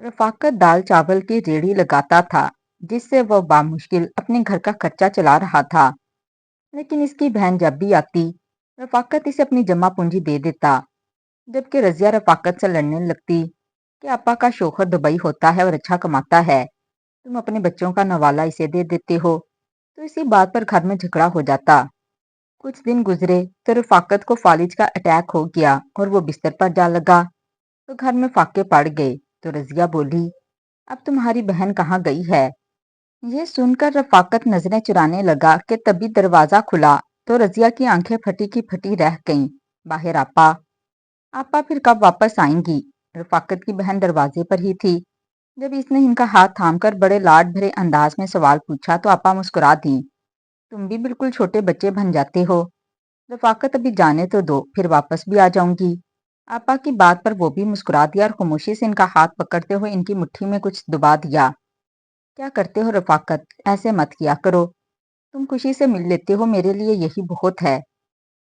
रफाकत दाल चावल की रेहड़ी लगाता था, जिससे वह बामुश्किल अपने घर का खर्चा चला रहा था। लेकिन इसकी बहन जब भी आती, रफाकत इसे अपनी जमा पूंजी दे देता। जबकि रजिया रफाकत से लड़ने लगती कि आपा का शौहर दुबई होता है और अच्छा कमाता है, तुम अपने बच्चों का नवाला इसे दे देते हो। तो इसी बात पर घर में झगड़ा हो जाता। कुछ दिन गुजरे तो रफाकत को फालिज का अटैक हो गया और वो बिस्तर पर जा लगा। तो घर में फाके पड़ गए। तो रजिया बोली, अब तुम्हारी बहन कहाँ गई है? ये सुनकर रफाकत नजरें चुराने लगा कि तभी दरवाजा खुला। तो रजिया की आंखें फटी की फटी रह गईं। बाहर आपा। आपा फिर कब वापस आएंगी? रफाकत की बहन दरवाजे पर ही थी। जब इसने इनका हाथ थामकर बड़े लाड भरे अंदाज में सवाल पूछा तो आपा मुस्कुरा दी। तुम भी बिल्कुल छोटे बच्चे बन जाते हो। रफाकत अभी जाने तो दो, फिर वापस भी आ जाऊंगी। आपा की बात पर वो भी मुस्कुरा दिया और खामोशी से इनका हाथ पकड़ते हुए इनकी मुट्ठी में कुछ दबा दिया। क्या करते हो रफाकत? ऐसे मत किया करो। तुम खुशी से मिल लेते हो, मेरे लिए यही बहुत है।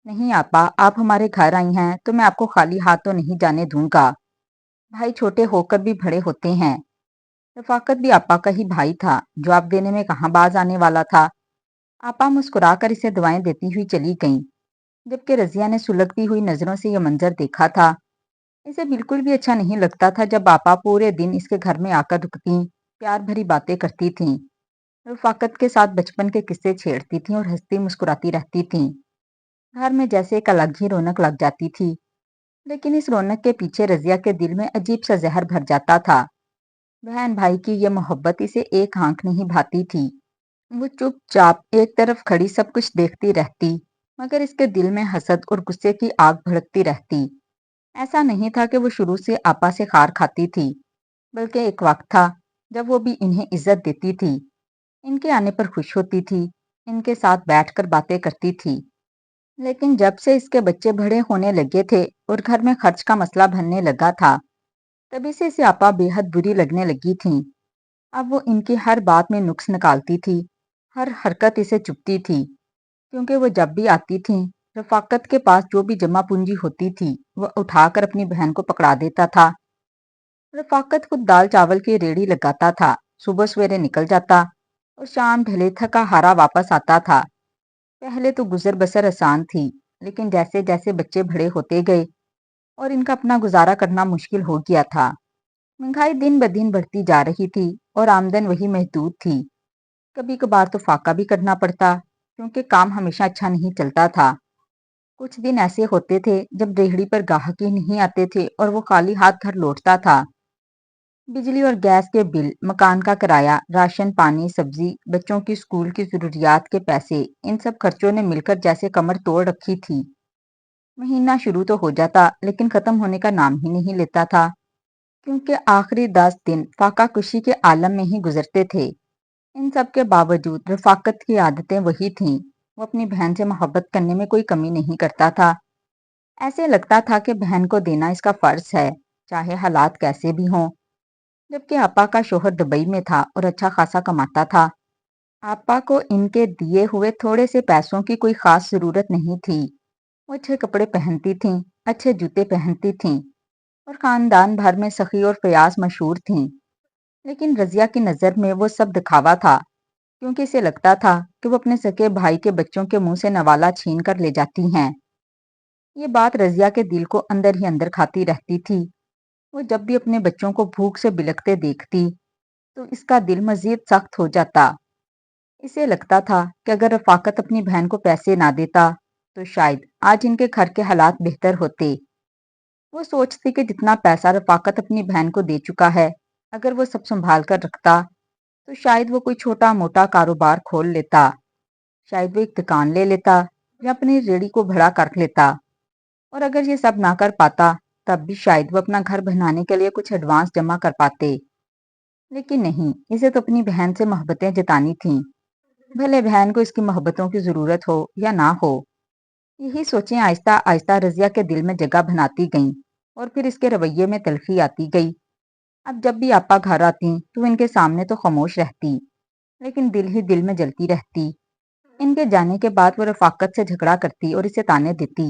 नहीं आपा, आप हमारे घर आई हैं तो मैं आपको खाली हाथ तो नहीं जाने दूंगा। भाई छोटे होकर भी बड़े होते हैं। रफाकत भी आपा का ही भाई था, जवाब देने में कहाँ बाज आने वाला था। आपा मुस्कुराकर इसे दुआएं देती हुई चली गईं। जबकि रजिया ने सुलगती हुई नजरों से यह मंजर देखा था। इसे बिल्कुल भी अच्छा नहीं लगता था जब आपा पूरे दिन इसके घर में आकर रुकती, प्यार भरी बातें करती थीं, रफाकत के साथ बचपन के किस्से छेड़ती थीं और हंसती मुस्कुराती रहती थीं। घर में जैसे एक अलग ही रौनक लग जाती थी। लेकिन इस रौनक के पीछे रजिया के दिल में अजीब सा जहर भर जाता था। बहन भाई की यह मोहब्बत इसे एक आंख नहीं भाती थी। वो चुपचाप एक तरफ खड़ी सब कुछ देखती रहती, मगर इसके दिल में हसद और गुस्से की आग भड़कती रहती। ऐसा नहीं था कि वो शुरू से आपा से खार खाती थी, बल्कि एक वक्त था जब वो भी इन्हें इज्जत देती थी, इनके आने पर खुश होती थी, इनके साथ बैठकर बातें करती थी। लेकिन जब से इसके बच्चे बड़े होने लगे थे और घर में खर्च का मसला बनने लगा था, तभी से इसे आपा बेहद बुरी लगने लगी थी। अब वो इनकी हर बात में नुक्स निकालती थी, हर हरकत इसे चुभती थी, क्योंकि वो जब भी आती थी, रफाकत के पास जो भी जमा पूंजी होती थी, वह उठाकर अपनी बहन को पकड़ा देता था। रफाकत खुद दाल चावल की रेड़ी लगाता था, सुबह सवेरे निकल जाता और शाम ढले थका हारा वापस आता था। पहले तो गुजर बसर आसान थी, लेकिन जैसे जैसे बच्चे बड़े होते गए और इनका अपना गुजारा करना मुश्किल हो गया था। महंगाई दिन ब दिन बढ़ती जा रही थी और आमदन वही महदूद थी। कभी कभार तो फाका भी करना पड़ता, क्योंकि काम हमेशा अच्छा नहीं चलता था। कुछ दिन ऐसे होते थे जब रेहड़ी पर ग्राहक ही नहीं आते थे और वो खाली हाथ घर लौटता था। बिजली और गैस के बिल, मकान का किराया, राशन पानी, सब्जी, बच्चों की स्कूल की जरूरियात के पैसे, इन सब खर्चों ने मिलकर जैसे कमर तोड़ रखी थी। महीना शुरू तो हो जाता, लेकिन खत्म होने का नाम ही नहीं लेता था, क्योंकि आखिरी 10 दिन फाका कुशी के आलम में ही गुजरते थे। इन सब के बावजूद रफाकत की आदतें वही थीं। वो अपनी बहन से मोहब्बत करने में कोई कमी नहीं करता था। ऐसे लगता था कि बहन को देना इसका फर्ज है, चाहे हालात कैसे भी हों। जबकि आपा का शोहर दुबई में था और अच्छा खासा कमाता था। आपा को इनके दिए हुए थोड़े से पैसों की कोई खास जरूरत नहीं थी। वो अच्छे कपड़े पहनती थीं, अच्छे जूते पहनती थीं और खानदान भर में सखी और फयाज मशहूर थीं। लेकिन रजिया की नज़र में वो सब दिखावा था, क्योंकि इसे लगता था कि वो अपने सके भाई के बच्चों के मुंह से नवाला छीन कर ले जाती हैं। ये बात रजिया के दिल को अंदर ही अंदर खाती रहती थी। वो जब भी अपने बच्चों को भूख से बिलखते देखती, तो इसका दिल मजीद सख्त हो जाता। इसे लगता था कि अगर रफाकत अपनी बहन को पैसे ना देता, तो शायद आज इनके घर के हालात बेहतर होते। वो सोचती कि जितना पैसा रफाकत अपनी बहन को दे चुका है, अगर वो सब संभाल कर रखता, तो शायद वो कोई छोटा मोटा कारोबार खोल लेता, शायद वो एक दुकान ले लेता या अपनी रेड़ी को बड़ा कर लेता। और अगर ये सब ना कर पाता, तब भी शायद वो अपना घर बनाने के लिए कुछ एडवांस जमा कर पाते। लेकिन नहीं, इसे तो अपनी बहन से मोहब्बतें जतानी थीं, भले बहन को इसकी मोहब्बतों की जरूरत हो या ना हो। यही सोचें आहिस्ता आहिस्ता रजिया के दिल में जगह बनाती गईं और फिर इसके रवैये में तलखी आती गई। अब जब भी आपा घर आती तो इनके सामने तो खामोश रहती, लेकिन दिल ही दिल में जलती रहती। इनके जाने के बाद वो रफाकत से झगड़ा करती और इसे ताने देती।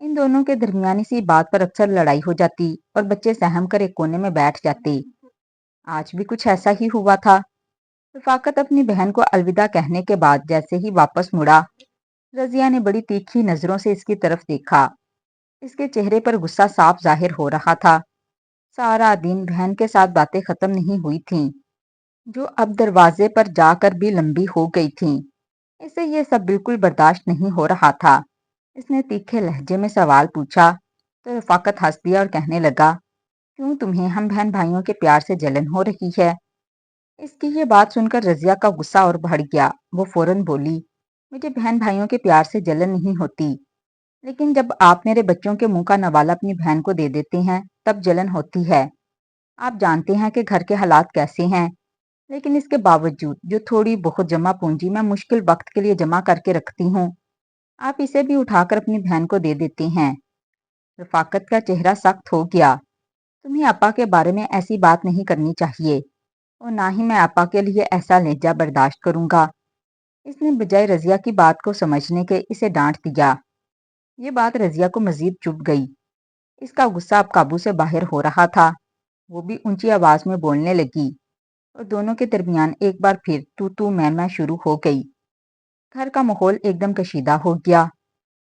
इन दोनों के दरमियान इसी बात पर अक्सर लड़ाई हो जाती और बच्चे सहम कर एक कोने में बैठ जाते। आज भी कुछ ऐसा ही हुआ था। रफाकत अपनी बहन को अलविदा कहने के बाद जैसे ही वापस मुड़ा, रजिया ने बड़ी तीखी नजरों से इसकी तरफ देखा। इसके चेहरे पर गुस्सा साफ जाहिर हो रहा था। सारा दिन बहन के साथ बातें खत्म नहीं हुई थीं, जो अब दरवाजे पर जाकर भी लंबी हो गई थीं। इसे ये सब बिल्कुल बर्दाश्त नहीं हो रहा था। इसने तीखे लहजे में सवाल पूछा तो रफाकत हंस दिया और कहने लगा, क्यों तुम्हें हम बहन भाइयों के प्यार से जलन हो रही है? इसकी ये बात सुनकर रजिया का गुस्सा और बढ़ गया। वो फौरन बोली, मुझे बहन भाइयों के प्यार से जलन नहीं होती, लेकिन जब आप मेरे बच्चों के मुंह का नवाला अपनी बहन को दे देते हैं तब जलन होती है। आप जानते हैं कि घर के हालात कैसे हैं, लेकिन इसके बावजूद जो थोड़ी बहुत जमा पूंजी मैं मुश्किल वक्त के लिए जमा करके रखती हूँ, आप इसे भी उठाकर अपनी बहन को दे देते हैं। रफाकत का चेहरा सख्त हो गया। तुम्हें आपा के बारे में ऐसी बात नहीं करनी चाहिए, और ना ही मैं आपा के लिए ऐसा लहजा बर्दाश्त करूंगा। इसने बजाय रजिया की बात को समझने के इसे डांट दिया। ये बात रजिया को मजीद चुभ गई। इसका गुस्सा अब काबू से बाहर हो रहा था। वो भी ऊंची आवाज में बोलने लगी और दोनों के दरमियान एक बार फिर तू तू मैं शुरू हो गई। घर का माहौल एकदम कशीदा हो गया।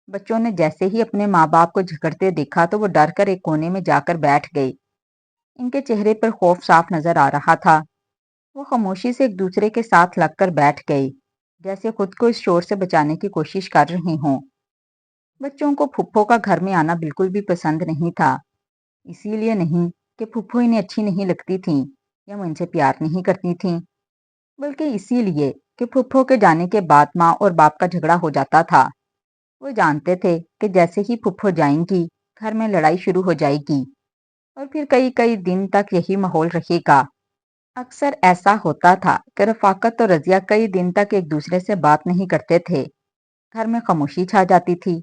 बच्चों ने जैसे ही अपने माँ बाप को झगड़ते देखा तो वो डर कर एक कोने में जाकर बैठ गए। इनके चेहरे पर खौफ साफ नजर आ रहा था। वो खामोशी से एक दूसरे के साथ लगकर बैठ गए, जैसे खुद को इस शोर से बचाने की कोशिश कर रहे हों। बच्चों को फुप्पो का घर में आना बिल्कुल भी पसंद नहीं था। इसीलिए नहीं कि फुप्पो इन्हें अच्छी नहीं लगती थीं या वो इनसे प्यार नहीं करती थीं, बल्कि इसीलिए कि फुप्पो के जाने के बाद माँ और बाप का झगड़ा हो जाता था। वो जानते थे कि जैसे ही फुप्पो जाएंगी, घर में लड़ाई शुरू हो जाएगी और फिर कई कई दिन तक यही माहौल रहेगा। अक्सर ऐसा होता था कि रफाकत और रजिया कई दिन तक एक दूसरे से बात नहीं करते थे। घर में खामोशी छा जाती थी,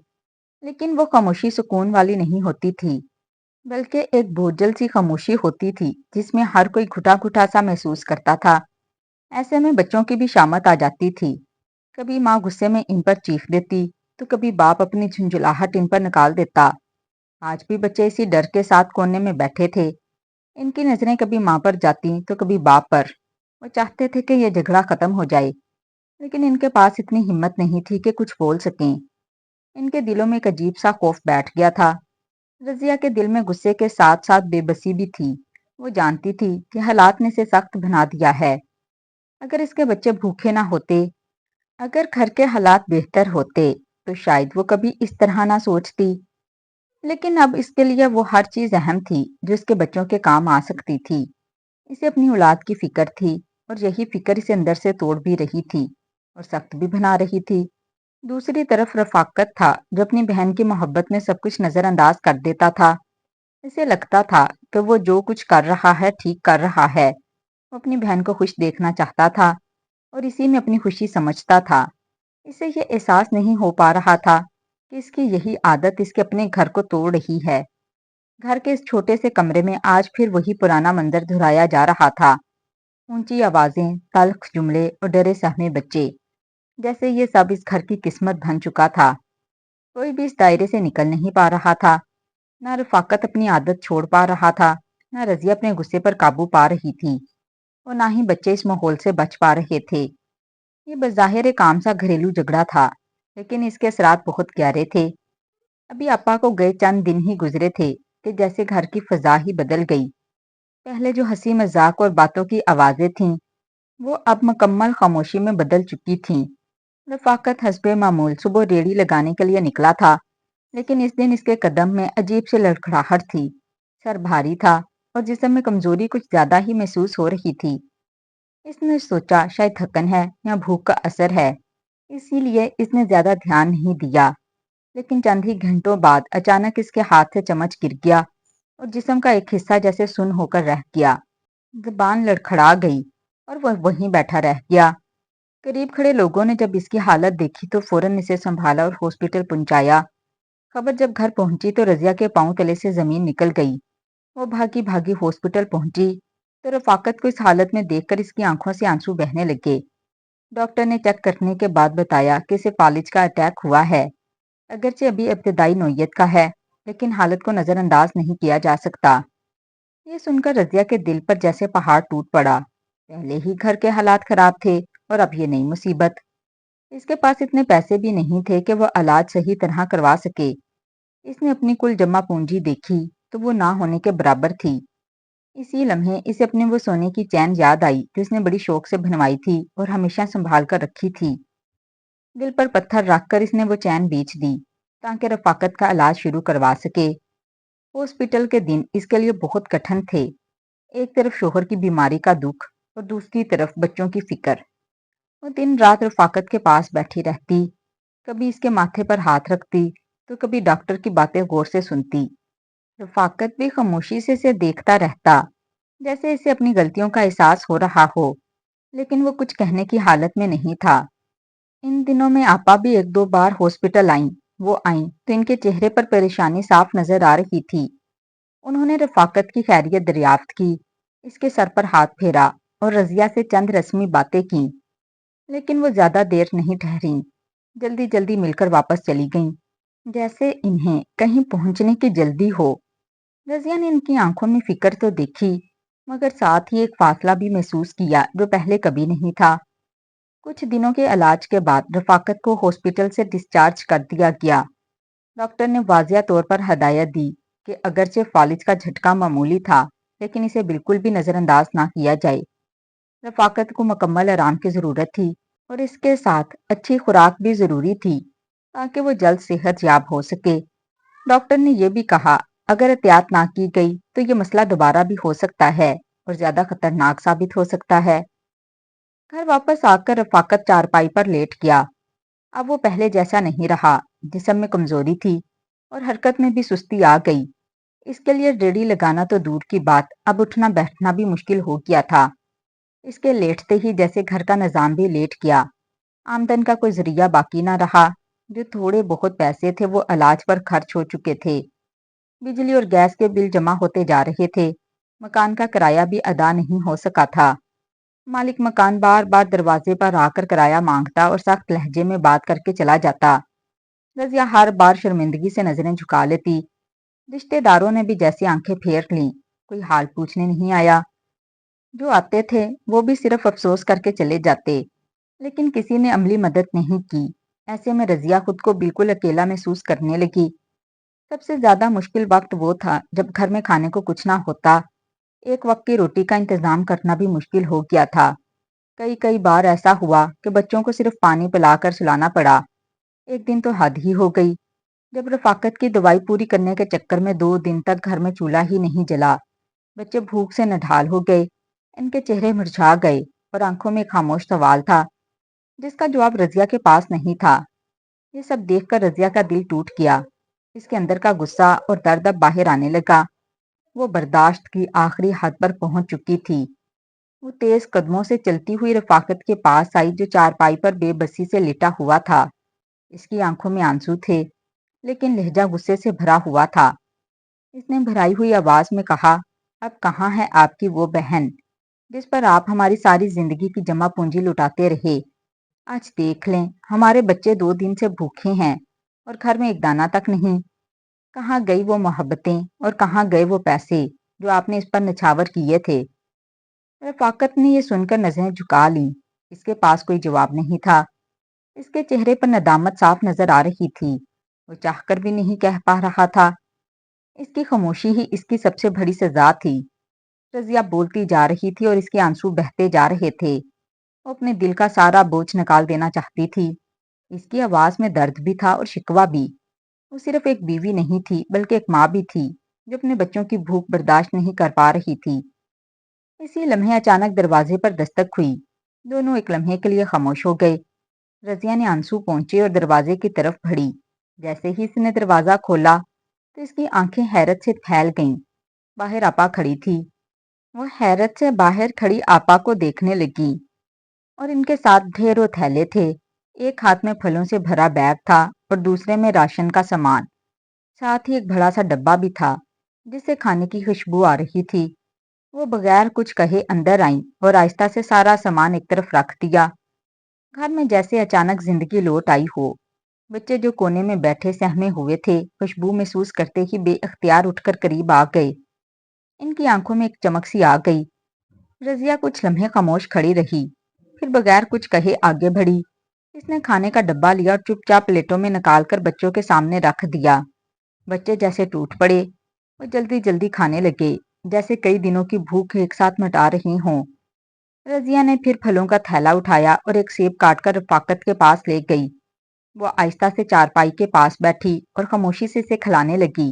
लेकिन वो खामोशी सुकून वाली नहीं होती थी, बल्कि एक बोझल सी खामोशी होती थी जिसमें हर कोई घुटा घुटा सा महसूस करता था। ऐसे में बच्चों की भी शामत आ जाती थी। कभी माँ गुस्से में इन पर चीख देती, तो कभी बाप अपनी झुंझुलाहट इन पर निकाल देता। आज भी बच्चे इसी डर के साथ कोने में बैठे थे। इनकी नजरें कभी माँ पर जाती तो कभी बाप पर। वो चाहते थे कि यह झगड़ा खत्म हो जाए, लेकिन इनके पास इतनी हिम्मत नहीं थी कि कुछ बोल सकें। इनके दिलों में एक अजीब सा खौफ बैठ गया था। रजिया के दिल में गुस्से के साथ साथ बेबसी भी थी। वो जानती थी कि हालात ने इसे सख्त बना दिया है। अगर इसके बच्चे भूखे ना होते, अगर घर के हालात बेहतर होते, तो शायद वो कभी इस तरह ना सोचती। लेकिन अब इसके लिए वो हर चीज अहम थी जो इसके बच्चों के काम आ सकती थी। इसे अपनी औलाद की फिक्र थी, और यही फिक्र इसे अंदर से तोड़ भी रही थी और सख्त भी बना रही थी। दूसरी तरफ रफाकत था, जो अपनी बहन की मोहब्बत में सब कुछ नजरअंदाज कर देता था। इसे लगता था कि वो जो कुछ कर रहा है ठीक कर रहा है। वो अपनी बहन को खुश देखना चाहता था और इसी में अपनी खुशी समझता था। इसे ये एहसास नहीं हो पा रहा था कि इसकी यही आदत इसके अपने घर को तोड़ रही है। घर के इस छोटे से कमरे में आज फिर वही पुराना मंजर दोहराया जा रहा था। ऊंची आवाजें, तल्ख जुमले और डरे सहमे बच्चे, जैसे ये सब इस घर की किस्मत बन चुका था। कोई भी इस दायरे से निकल नहीं पा रहा था। ना रफाकत अपनी आदत छोड़ पा रहा था, ना रजिया अपने गुस्से पर काबू पा रही थी, और ना ही बच्चे इस माहौल से बच पा रहे थे। ये बज़ाहिर एक आम सा घरेलू झगड़ा था, लेकिन इसके असरात बहुत गहरे थे। अभी आपा को गए चंद दिन ही गुजरे थे कि जैसे घर की फजा ही बदल गई। पहले जो हंसी मजाक और बातों की आवाजें थीं, वो अब मुकम्मल खामोशी में बदल चुकी थीं। रफाकत हस्बे मामूल सुबह रेड़ी लगाने के लिए निकला था, लेकिन इस दिन इसके कदम में अजीब सी लड़खड़ाहट थी। सर भारी था और जिस्म में कमजोरी कुछ ज्यादा ही महसूस हो रही थी। इसने सोचा शायद थकन है या भूख का असर है, इसीलिए इसने ज्यादा ध्यान नहीं दिया। लेकिन चंद ही घंटों बाद अचानक इसके हाथ से चम्मच गिर गया और जिस्म का एक हिस्सा जैसे सुन्न होकर रह गया। जबान लड़खड़ा गई और वह वहीं बैठा रह गया। करीब खड़े लोगों ने जब इसकी हालत देखी तो फौरन इसे संभाला और हॉस्पिटल पहुंचाया। खबर जब घर पहुंची तो रजिया के पांव तले से जमीन निकल गई। वो भागी भागी हॉस्पिटल पहुंची तो रफाकत को इस हालत में देखकर इसकी आंखों से आंसू बहने लगे। डॉक्टर ने चेक करने के बाद बताया कि इसे फालिज का अटैक हुआ है। अगरचे अभी इब्तदाई नौयत का है, लेकिन हालत को नजरअंदाज नहीं किया जा सकता। ये सुनकर रजिया के दिल पर जैसे पहाड़ टूट पड़ा। पहले ही घर के हालात खराब थे और अब ये नई मुसीबत। इसके पास इतने पैसे भी नहीं थे कि वह इलाज सही तरह करवा सके। इसने अपनी कुल जमा पूंजी देखी तो वो ना होने के बराबर थी। इसी लम्हे इसे अपने वो सोने की चैन याद आई जो उसने बड़ी शौक से बनवाई थी और हमेशा संभाल कर रखी थी। दिल पर पत्थर रखकर इसने वो चैन बेच दी ताकि रफाकत का इलाज शुरू करवा सके। हॉस्पिटल के दिन इसके लिए बहुत कठिन थे। एक तरफ शोहर की बीमारी का दुख और दूसरी तरफ बच्चों की फिक्र। वो दिन रात रफाकत के पास बैठी रहती, कभी इसके माथे पर हाथ रखती तो कभी डॉक्टर की बातें गौर से सुनती। रफाकत भी खामोशी से इसे देखता रहता, जैसे इसे अपनी गलतियों का एहसास हो रहा हो, लेकिन वो कुछ कहने की हालत में नहीं था। इन दिनों में आपा भी एक दो बार हॉस्पिटल आईं। वो आईं तो इनके चेहरे पर परेशानी साफ नजर आ रही थी। उन्होंने रफाकत की खैरियत दरियाफ्त की, इसके सर पर हाथ फेरा और रजिया से चंद रस्मी बातें की, लेकिन वो ज्यादा देर नहीं ठहरी। जल्दी जल्दी मिलकर वापस चली गईं, जैसे इन्हें कहीं पहुंचने की जल्दी हो। रजिया ने इनकी आंखों में फिक्र तो देखी, मगर साथ ही एक फासला भी महसूस किया जो पहले कभी नहीं था। कुछ दिनों के इलाज के बाद रफाकत को हॉस्पिटल से डिस्चार्ज कर दिया गया। डॉक्टर ने वाजिया तौर पर हदायत दी कि अगरचे फालिज का झटका मामूली था, लेकिन इसे बिल्कुल भी नजरअंदाज ना किया जाए। रफाकत को मुकम्मल आराम की जरूरत थी और इसके साथ अच्छी खुराक भी जरूरी थी ताकि वो जल्द सेहत याब हो सके। डॉक्टर ने यह भी कहा, अगर एहतियात ना की गई तो ये मसला दोबारा भी हो सकता है और ज्यादा खतरनाक साबित हो सकता है। घर वापस आकर रफाकत चारपाई पर लेट गया। अब वो पहले जैसा नहीं रहा। जिस्म में कमजोरी थी और हरकत में भी सुस्ती आ गई। इसके लिए रेड़ी लगाना तो दूर की बात, अब उठना बैठना भी मुश्किल हो गया था। इसके लेटते ही जैसे घर का निजाम भी लेट गया। आमदन का कोई जरिया बाकी ना रहा। जो थोड़े बहुत पैसे थे वो इलाज पर खर्च हो चुके थे। बिजली और गैस के बिल जमा होते जा रहे थे। मकान का किराया भी अदा नहीं हो सका था। मालिक मकान बार बार दरवाजे पर आकर किराया मांगता और सख्त लहजे में बात करके चला जाता। रजिया हर बार शर्मिंदगी से नजरें झुका लेती। रिश्तेदारों ने भी जैसी आंखें फेर लीं, कोई हाल पूछने नहीं आया। जो आते थे वो भी सिर्फ अफसोस करके चले जाते, लेकिन किसी ने अमली मदद नहीं की। ऐसे में रजिया खुद को बिल्कुल अकेला महसूस करने लगी। सबसे ज्यादा मुश्किल वक्त वो था जब घर में खाने को कुछ ना होता। एक वक्त की रोटी का इंतजाम करना भी मुश्किल हो गया था। कई कई बार ऐसा हुआ कि बच्चों को सिर्फ पानी पिलाकर सुलाना पड़ा। एक दिन तो हद ही हो गई जब रफाकत की दवाई पूरी करने के चक्कर में 2 दिन तक घर में चूल्हा ही नहीं जला। बच्चे भूख से नढाल हो गए। इनके चेहरे मुरझा गए और आंखों में खामोश सवाल था जिसका जवाब रजिया के पास नहीं था। ये सब देखकर रजिया का दिल टूट गया। इसके अंदर का गुस्सा और दर्द अब बाहर आने लगा। वो बर्दाश्त की आखिरी हद पर पहुंच चुकी थी। वो तेज कदमों से चलती हुई रफाकत के पास आई जो चारपाई पर बेबसी से लेटा हुआ था। इसकी आंखों में आंसू थे, लेकिन लहजा गुस्से से भरा हुआ था। इसने भराई हुई आवाज में कहा, अब कहाँ है आपकी वो बहन जिस पर आप हमारी सारी जिंदगी की जमा पूंजी लुटाते रहे। आज देख लें, हमारे बच्चे 2 दिन से भूखे हैं और घर में एक दाना तक नहीं। कहाँ गई वो मोहब्बतें और कहाँ गए वो पैसे जो आपने इस पर निछावर किए थे। रफाकत ने ये सुनकर नजरें झुका लीं। इसके पास कोई जवाब नहीं था। इसके चेहरे पर नदामत साफ नजर आ रही थी। वो चाहकर भी नहीं कह पा रहा था। इसकी खामोशी ही इसकी सबसे बड़ी सजा थी। रजिया बोलती जा रही थी और इसके आंसू बहते जा रहे थे। वो अपने दिल का सारा बोझ निकाल देना चाहती थी। इसकी आवाज में दर्द भी था और शिकवा भी। वो सिर्फ एक बीवी नहीं थी बल्कि एक माँ भी थी जो अपने बच्चों की भूख बर्दाश्त नहीं कर पा रही थी। इसी लम्हे अचानक दरवाजे पर दस्तक हुई। दोनों एक लम्हे के लिए खामोश हो गए। रजिया ने आंसू पोंछे और दरवाजे की तरफ बढ़ी। जैसे ही इसने दरवाजा खोला तो इसकी आंखें हैरत से फैल गईं। बाहर आपा खड़ी थी। वो हैरत से बाहर खड़ी आपा को देखने लगी और इनके साथ ढेरों थैले थे। एक हाथ में फलों से भरा बैग था और दूसरे में राशन का सामान। साथ ही एक बड़ा सा डब्बा भी था जिससे खाने की खुशबू आ रही थी। वो बगैर कुछ कहे अंदर आई और आहिस्ता से सारा सामान एक तरफ रख दिया। घर में जैसे अचानक जिंदगी लौट आई हो। बच्चे जो कोने में बैठे सहमे हुए थे, खुशबू महसूस करते ही बेअख्तियार उठकर करीब आ गए। ان کی آنکھوں میں ایک چمک سی آ گئی۔ رضیہ کچھ لمحے خاموش کھڑی رہی، پھر بغیر کچھ کہے آگے بڑھی۔ اس نے کھانے کا ڈبہ لیا اور چپ چاپ پلیٹوں میں نکال کر بچوں کے سامنے رکھ دیا۔ بچے جیسے ٹوٹ پڑے، وہ جلدی جلدی کھانے لگے، جیسے کئی دنوں کی بھوک ایک ساتھ مٹا رہی ہوں۔ رضیہ نے پھر پھلوں کا تھیلا اٹھایا اور ایک سیب کاٹ کر رفاقت کے پاس لے گئی۔ وہ آہستہ سے چارپائی کے پاس بیٹھی اور خاموشی سے اسے کھلانے لگی۔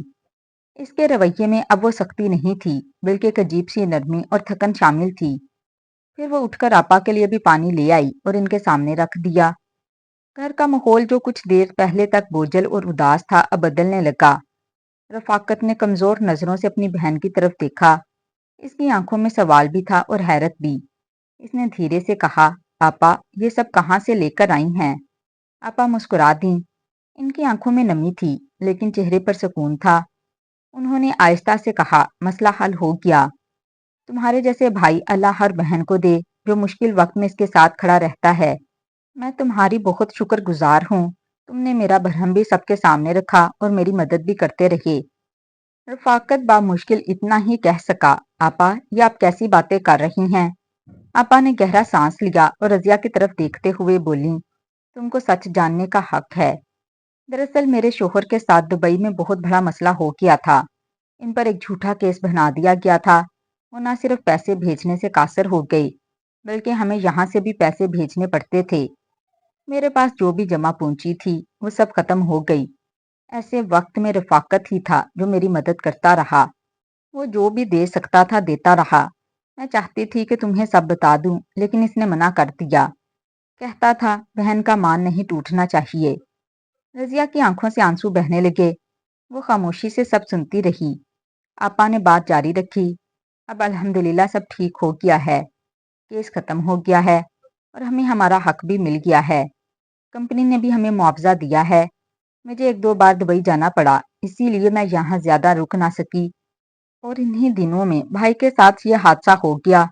اس کے رویے میں اب وہ سختی نہیں تھی، بلکہ ایک عجیب سی نرمی اور تھکن شامل تھی۔ پھر وہ اٹھ کر آپا کے لیے بھی پانی لے آئی اور ان کے سامنے رکھ دیا۔ گھر کا ماحول جو کچھ دیر پہلے تک بوجھل اور اداس تھا اب بدلنے لگا۔ رفاقت نے کمزور نظروں سے اپنی بہن کی طرف دیکھا۔ اس کی آنکھوں میں سوال بھی تھا اور حیرت بھی۔ اس نے دھیرے سے کہا، آپا یہ سب کہاں سے لے کر آئی ہیں؟ آپا مسکرا دیں۔ ان کی آنکھوں میں نمی تھی لیکن چہرے پر سکون تھا۔ انہوں نے آہستہ سے کہا، مسئلہ حل ہو گیا۔ تمہارے جیسے بھائی اللہ ہر بہن کو دے جو مشکل وقت میں اس کے ساتھ کھڑا رہتا ہے۔ میں تمہاری بہت شکر گزار ہوں۔ تم نے میرا برہم بھی سب کے سامنے رکھا اور میری مدد بھی کرتے رہے۔ رفاقت بامشکل اتنا ہی کہہ سکا، آپا یہ آپ کیسی باتیں کر رہی ہیں؟ آپا نے گہرا سانس لیا اور رضیہ کی طرف دیکھتے ہوئے بولیں، تم کو سچ جاننے کا حق ہے۔ دراصل میرے شوہر کے ساتھ دبئی میں بہت بڑا مسئلہ ہو گیا تھا۔ ان پر ایک جھوٹا کیس بنا دیا گیا تھا۔ وہ نہ صرف پیسے بھیجنے سے قاصر ہو گئی بلکہ ہمیں یہاں سے بھی پیسے بھیجنے پڑتے تھے۔ میرے پاس جو بھی جمع پونچی تھی وہ سب ختم ہو گئی۔ ایسے وقت میں رفاقت ہی تھا جو میری مدد کرتا رہا۔ وہ جو بھی دے سکتا تھا دیتا رہا۔ میں چاہتی تھی کہ تمہیں سب بتا دوں لیکن اس نے منع کر دیا۔ کہتا تھا بہن کا مان نہیں ٹوٹنا چاہیے۔ رضیہ کی آنکھوں سے آنسو بہنے لگے۔ وہ خاموشی سے سب سنتی رہی۔ آپا نے بات جاری رکھی، اب الحمدللہ سب ٹھیک ہو گیا ہے۔ کیس ختم ہو گیا ہے اور ہمیں ہمارا حق بھی مل گیا ہے۔ کمپنی نے بھی ہمیں معاوضہ دیا ہے۔ مجھے ایک دو بار دبئی جانا پڑا، اسی لیے میں یہاں زیادہ رک نہ سکی اور انہی دنوں میں بھائی کے ساتھ یہ حادثہ ہو گیا۔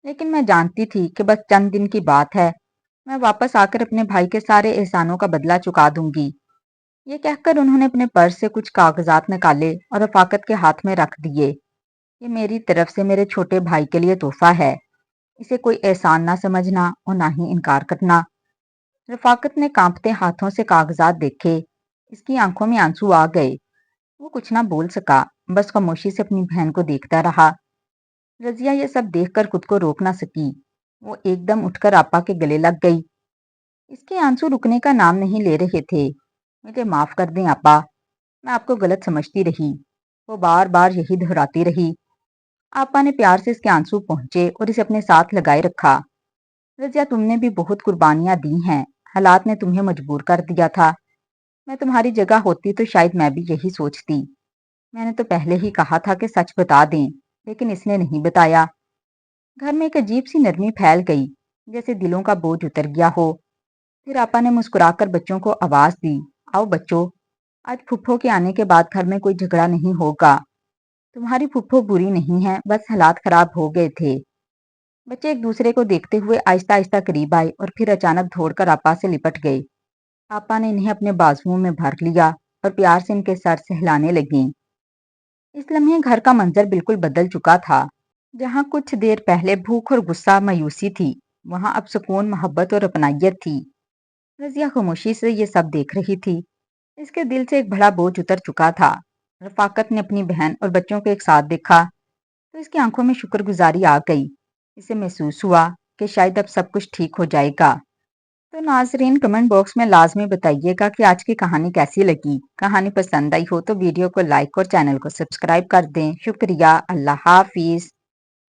لیکن میں جانتی تھی کہ بس چند دن کی بات ہے، میں واپس آ کر اپنے بھائی کے سارے احسانوں کا بدلہ چکا دوں گی۔ یہ کہہ کر انہوں نے اپنے پرس سے کچھ کاغذات نکالے اور رفاقت کے ہاتھ میں رکھ دیے۔ یہ میری طرف سے میرے چھوٹے بھائی کے لیے تحفہ ہے۔ اسے کوئی احسان نہ سمجھنا اور نہ ہی انکار کرنا۔ رفاقت نے کانپتے ہاتھوں سے کاغذات دیکھے۔ اس کی آنکھوں میں آنسو آ گئے۔ وہ کچھ نہ بول سکا، بس خاموشی سے اپنی بہن کو دیکھتا رہا۔ رضیہ یہ سب دیکھ کر خود کو روک نہ سکی۔ وہ ایک دم اٹھ کر آپا کے گلے لگ گئی۔ اس کے آنسو رکنے کا نام نہیں لے رہے تھے۔ مجھے معاف کر دیں آپا، میں آپ کو غلط سمجھتی رہی۔ وہ بار بار یہی دہراتی رہی۔ آپا نے پیار سے اس کے آنسو پہنچے اور اسے اپنے ساتھ لگائے رکھا۔ رضیہ تم نے بھی بہت قربانیاں دی ہیں، حالات نے تمہیں مجبور کر دیا تھا۔ میں تمہاری جگہ ہوتی تو شاید میں بھی یہی سوچتی۔ میں نے تو پہلے ہی کہا تھا کہ سچ بتا دیں، لیکن اس نے نہیں بتایا۔ گھر میں ایک عجیب سی نرمی پھیل گئی، جیسے دلوں کا بوجھ اتر گیا ہو۔ پھر آپا نے مسکرا کر بچوں کو آواز دی، آؤ بچوں، آج پھپھو کے آنے کے بعد گھر میں کوئی جھگڑا نہیں ہوگا۔ تمہاری پھپھو بری نہیں ہے، بس حالات خراب ہو گئے تھے۔ بچے ایک دوسرے کو دیکھتے ہوئے آہستہ آہستہ قریب آئے اور پھر اچانک دوڑ کر آپا سے لپٹ گئے۔ آپا نے انہیں اپنے بازوؤں میں بھر لیا اور پیار سے ان کے سر سہلانے لگیں۔ اس لمحے گھر کا منظر بالکل بدل چکا تھا۔ جہاں کچھ دیر پہلے بھوک اور غصہ مایوسی تھی، وہاں اب سکون، محبت اور اپنائیت تھی۔ رضیہ خاموشی سے یہ سب دیکھ رہی تھی۔ اس کے دل سے ایک بڑا بوجھ اتر چکا تھا۔ رفاقت نے اپنی بہن اور بچوں کو ایک ساتھ دیکھا تو اس کی آنکھوں میں شکر گزاری آ گئی۔ اسے محسوس ہوا کہ شاید اب سب کچھ ٹھیک ہو جائے گا۔ تو ناظرین کمنٹ باکس میں لازمی بتائیے گا کہ آج کی کہانی کیسی لگی۔ کہانی پسند آئی ہو تو ویڈیو کو لائک اور چینل کو سبسکرائب کر دیں۔ شکریہ، اللہ حافظ۔